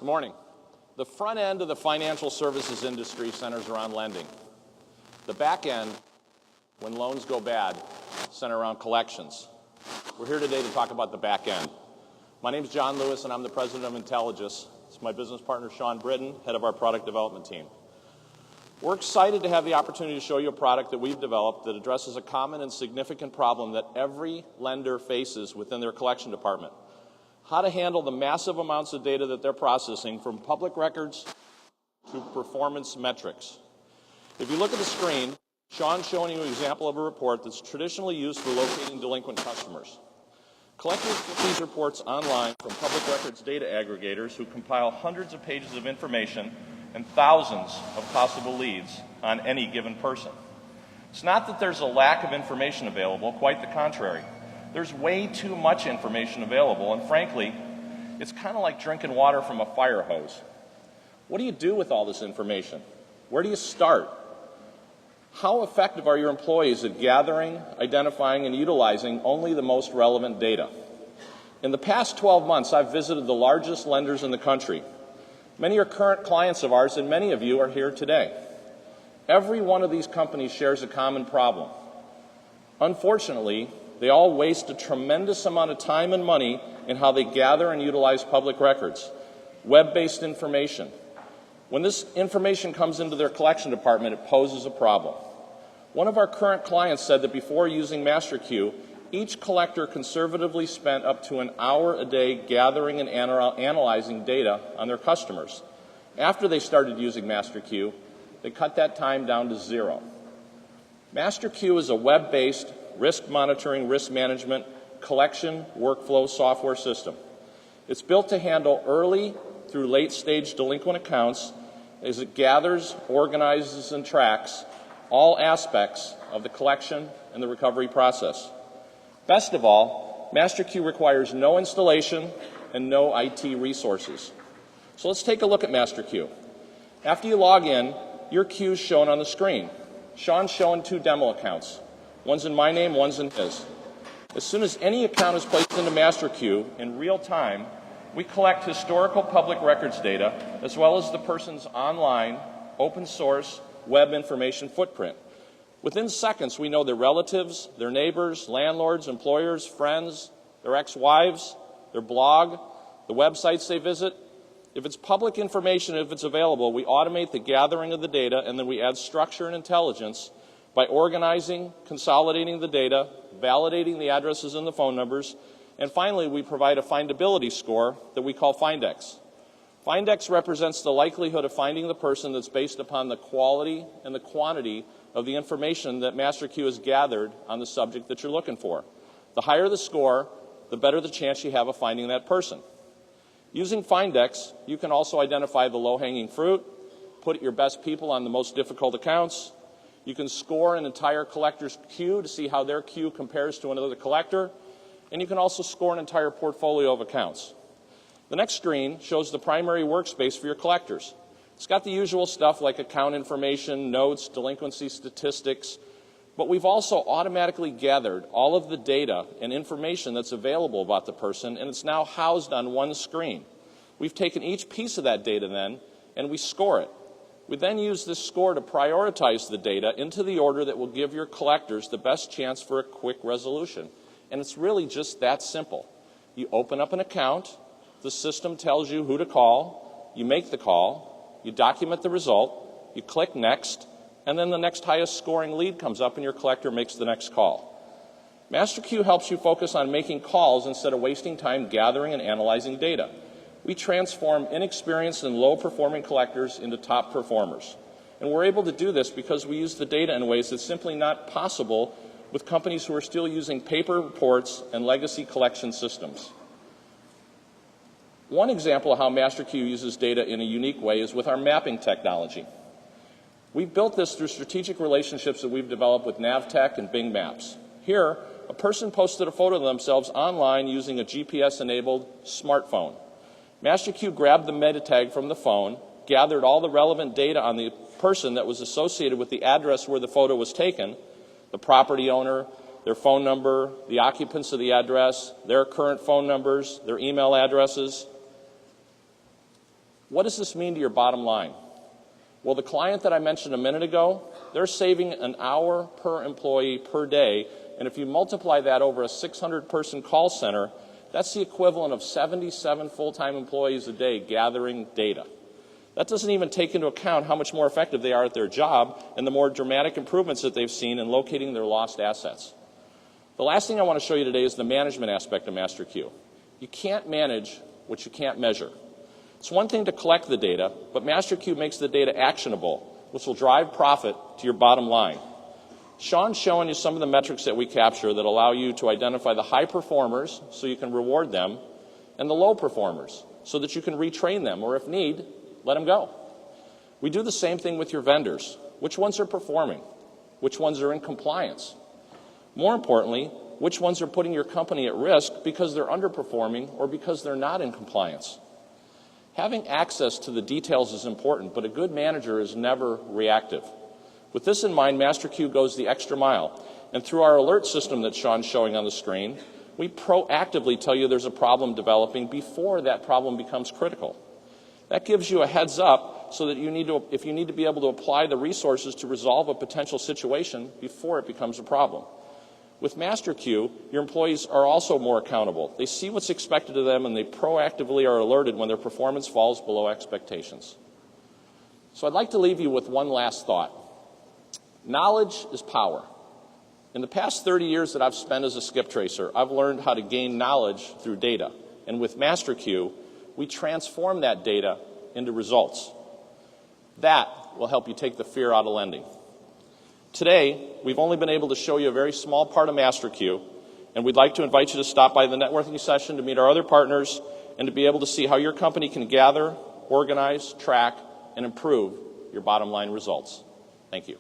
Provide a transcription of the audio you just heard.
Good morning. The front end of the financial services industry centers around lending. The back end, when loans go bad, center around collections. We're here today to talk about the back end. My name is John Lewis, and I'm the president of Intellaegis. It's my business partner, Sean Britton, head of our product development team. We're excited to have the opportunity to show you a product that we've developed that addresses a common and significant problem that every lender faces within their collection department. How to handle the massive amounts of data that they're processing, from public records to performance metrics. If you look at the screen, Sean's showing you an example of a report that's traditionally used for locating delinquent customers. Collectors get these reports online from public records data aggregators who compile hundreds of pages of information and thousands of possible leads on any given person. It's not that there's a lack of information available, quite the contrary. There's way too much information available, and frankly, it's kind of like drinking water from a fire hose. What do you do with all this information? Where do you start? How effective are your employees at gathering, identifying, and utilizing only the most relevant data? In the past 12 months, I've visited the largest lenders in the country. Many are current clients of ours, and many of you are here today. Every one of these companies shares a common problem. Unfortunately, they all waste a tremendous amount of time and money in how they gather and utilize public records, web-based information. When this information comes into their collection department, it poses a problem. One of our current clients said that before using MasterQ, each collector conservatively spent up to an hour a day gathering and analyzing data on their customers. After they started using MasterQ, they cut that time down to 0. MasterQ is a web-based risk monitoring, risk management, collection workflow software system. It's built to handle early through late-stage delinquent accounts as it gathers, organizes, and tracks all aspects of the collection and the recovery process. Best of all, MasterQ requires no installation and no IT resources. So let's take a look at MasterQ. After you log in, your queue is shown on the screen. Sean's showing 2 demo accounts. One's in my name, one's in his. As soon as any account is placed into MasterQ, in real time, we collect historical public records data as well as the person's online, open source, web information footprint. Within seconds, we know their relatives, their neighbors, landlords, employers, friends, their ex-wives, their blog, the websites they visit. If it's public information, if it's available, we automate the gathering of the data, and then we add structure and intelligence by organizing, consolidating the data, validating the addresses and the phone numbers, and finally, we provide a findability score that we call Findex. Findex represents the likelihood of finding the person that's based upon the quality and the quantity of the information that MasterQ has gathered on the subject that you're looking for. The higher the score, the better the chance you have of finding that person. Using Findex, you can also identify the low-hanging fruit, put your best people on the most difficult accounts. You can score an entire collector's queue to see how their queue compares to another collector, and you can also score an entire portfolio of accounts. The next screen shows the primary workspace for your collectors. It's got the usual stuff like account information, notes, delinquency statistics, but we've also automatically gathered all of the data and information that's available about the person, and it's now housed on one screen. We've taken each piece of that data then, and we score it. We then use this score to prioritize the data into the order that will give your collectors the best chance for a quick resolution. And it's really just that simple. You open up an account, the system tells you who to call, you make the call, you document the result, you click next, and then the next highest scoring lead comes up and your collector makes the next call. MasterQ helps you focus on making calls instead of wasting time gathering and analyzing data. We transform inexperienced and low-performing collectors into top performers. And we're able to do this because we use the data in ways that's simply not possible with companies who are still using paper reports and legacy collection systems. One example of how MasterQ uses data in a unique way is with our mapping technology. We've built this through strategic relationships that we've developed with Navtech and Bing Maps. Here, a person posted a photo of themselves online using a GPS-enabled smartphone. MasterQ grabbed the meta tag from the phone, gathered all the relevant data on the person that was associated with the address where the photo was taken, the property owner, their phone number, the occupants of the address, their current phone numbers, their email addresses. What does this mean to your bottom line? Well, the client that I mentioned a minute ago, they're saving an hour per employee per day, and if you multiply that over a 600-person call center, that's the equivalent of 77 full-time employees a day gathering data. That doesn't even take into account how much more effective they are at their job and the more dramatic improvements that they've seen in locating their lost assets. The last thing I want to show you today is the management aspect of MasterQ. You can't manage what you can't measure. It's one thing to collect the data, but MasterQ makes the data actionable, which will drive profit to your bottom line. Sean's showing you some of the metrics that we capture that allow you to identify the high performers so you can reward them, and the low performers so that you can retrain them, or if need, let them go. We do the same thing with your vendors. Which ones are performing? Which ones are in compliance? More importantly, which ones are putting your company at risk because they're underperforming or because they're not in compliance? Having access to the details is important, but a good manager is never reactive. With this in mind, MasterQ goes the extra mile, and through our alert system that Sean's showing on the screen, we proactively tell you there's a problem developing before that problem becomes critical. That gives you a heads up so that if you need to be able to apply the resources to resolve a potential situation before it becomes a problem. With MasterQ, your employees are also more accountable. They see what's expected of them, and they proactively are alerted when their performance falls below expectations. So I'd like to leave you with one last thought. Knowledge is power. In the past 30 years that I've spent as a skip tracer, I've learned how to gain knowledge through data. And with MasterQ, we transform that data into results. That will help you take the fear out of lending. Today, we've only been able to show you a very small part of MasterQ, and we'd like to invite you to stop by the networking session to meet our other partners and to be able to see how your company can gather, organize, track, and improve your bottom line results. Thank you.